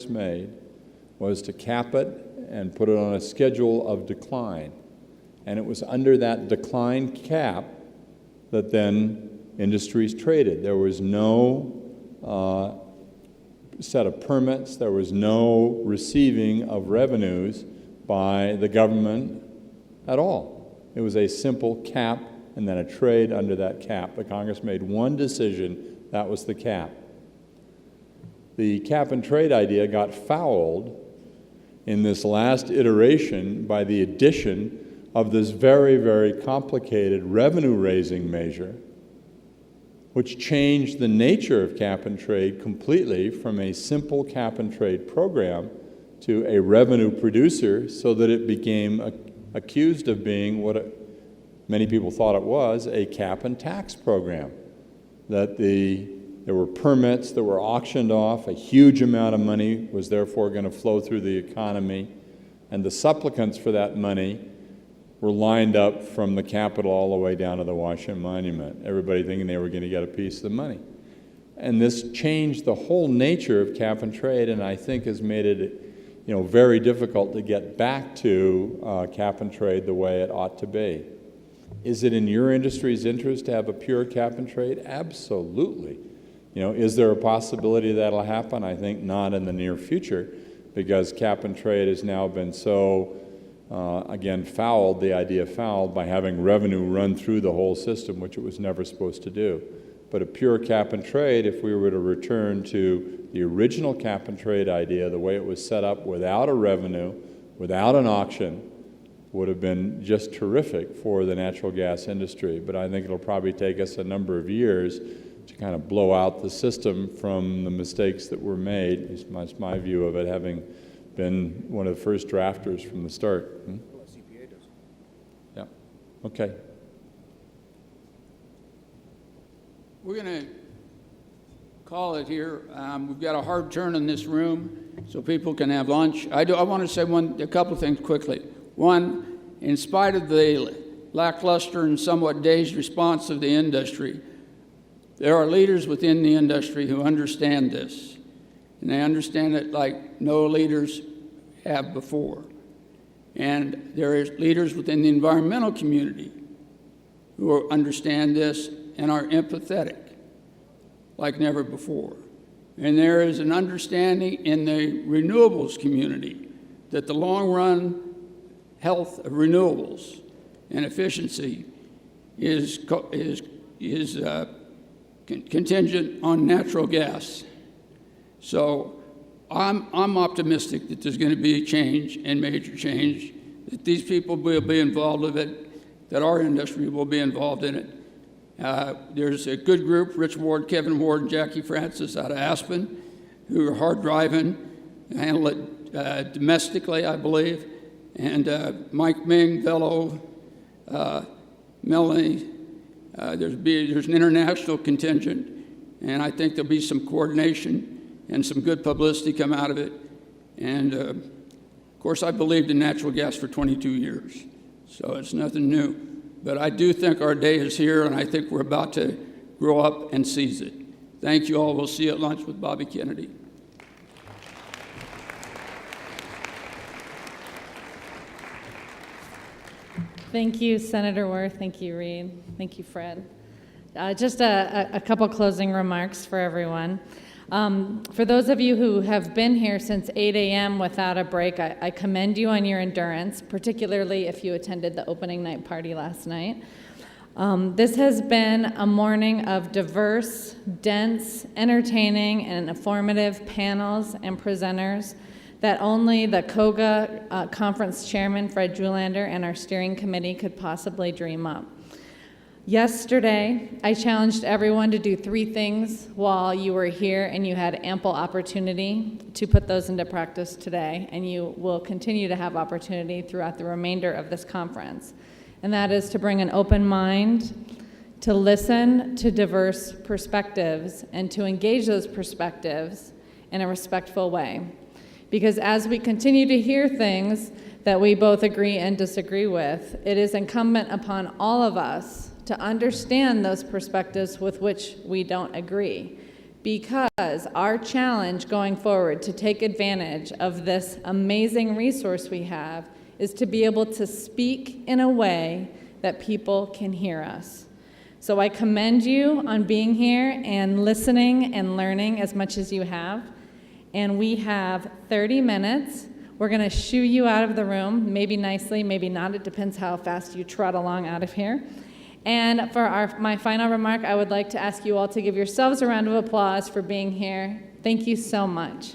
made was to cap it and put it on a schedule of decline. And it was under that decline cap that then industries traded. There was no set of permits, there was no receiving of revenues by the government at all. It was a simple cap and then a trade under that cap. The Congress made one decision, that was the cap. The cap and trade idea got fouled in this last iteration by the addition of this very, very complicated revenue-raising measure, which changed the nature of cap and trade completely from a simple cap and trade program to a revenue producer, so that it became accused of being what many people thought it was, a cap and tax program. That there were permits that were auctioned off, a huge amount of money was therefore going to flow through the economy, and the supplicants for that money were lined up from the Capitol all the way down to the Washington Monument, everybody thinking they were going to get a piece of the money. And this changed the whole nature of cap and trade, and I think has made it very difficult to get back to cap and trade the way it ought to be. Is it in your industry's interest to have a pure cap and trade? Absolutely. Is there a possibility that'll happen? I think not in the near future, because cap and trade has now been so again, fouled, the idea fouled by having revenue run through the whole system, which it was never supposed to do. But a pure cap and trade, if we were to return to the original cap and trade idea, the way it was set up without a revenue, without an auction, would have been just terrific for the natural gas industry. But I think it'll probably take us a number of years to kind of blow out the system from the mistakes that were made. That's my view of it, having been one of the first drafters from the start. Well, CPA does. Yeah. Okay. We're going to call it here. We've got a hard turn in this room, so people can have lunch. I want to say a couple of things quickly. One, in spite of the lackluster and somewhat dazed response of the industry, there are leaders within the industry who understand this. And they understand it like no leaders have before. And there are leaders within the environmental community who understand this and are empathetic like never before. And there is an understanding in the renewables community that the long-run health of renewables and efficiency is contingent on natural gas. So I'm optimistic that there's going to be a change, and major change, that these people will be involved with it, that our industry will be involved in it. There's a good group, Rich Ward, Kevin Ward, and Jackie Francis out of Aspen, who are hard driving, handle it domestically, I believe, and Mike Ming, Velo, Melanie. There's an international contingent, and I think there'll be some coordination and some good publicity come out of it. And of course, I believed in natural gas for 22 years, so it's nothing new. But I do think our day is here, and I think we're about to grow up and seize it. Thank you all. We'll see you at lunch with Bobby Kennedy. Thank you, Senator Wirth. Thank you, Reid. Thank you, Fred. Just a couple closing remarks for everyone. For those of you who have been here since 8 a.m. without a break, I commend you on your endurance, particularly if you attended the opening night party last night. This has been a morning of diverse, dense, entertaining, and informative panels and presenters that only the COGA conference chairman, Fred Julander, and our steering committee could possibly dream up. Yesterday, I challenged everyone to do 3 things while you were here, and you had ample opportunity to put those into practice today, and you will continue to have opportunity throughout the remainder of this conference. And that is to bring an open mind, to listen to diverse perspectives, and to engage those perspectives in a respectful way. Because as we continue to hear things that we both agree and disagree with, it is incumbent upon all of us to understand those perspectives with which we don't agree, because our challenge going forward to take advantage of this amazing resource we have is to be able to speak in a way that people can hear us. So I commend you on being here and listening and learning as much as you have. And we have 30 minutes. We're going to shoo you out of the room, maybe nicely, maybe not. It depends how fast you trot along out of here. And for my final remark, I would like to ask you all to give yourselves a round of applause for being here. Thank you so much.